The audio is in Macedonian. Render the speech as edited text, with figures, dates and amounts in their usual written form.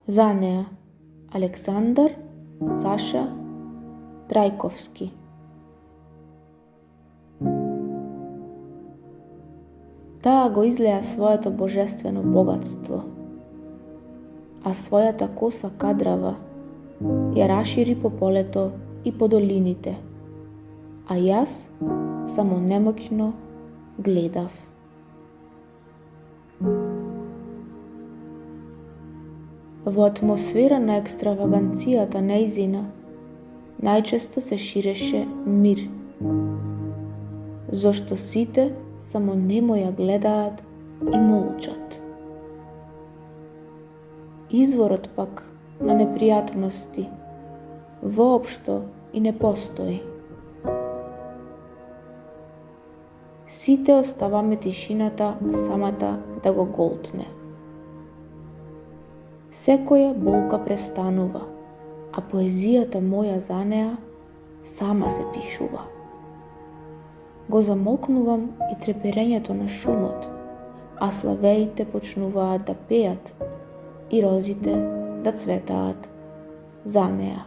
За неа Александар Саша Трајковски. Таа го излеа своето божествено богатство, а својата коса кадрава ја рашири по полето и по долините, а јас само немоќно гледав. Во атмосфера на екстраваганцијата нејзина, најчесто се ширеше мир, зошто сите само немо ја гледаат и молчат. Изворот пак на непријатности воопшто и не постои. Сите оставаме тишината самата да го голтне. Секоја болка престанува, а поезијата моја за неа сама се пишува. Го замолкнувам и треперењето на шумот, а славеите почнуваат да пеат и розите да цветаат за неа.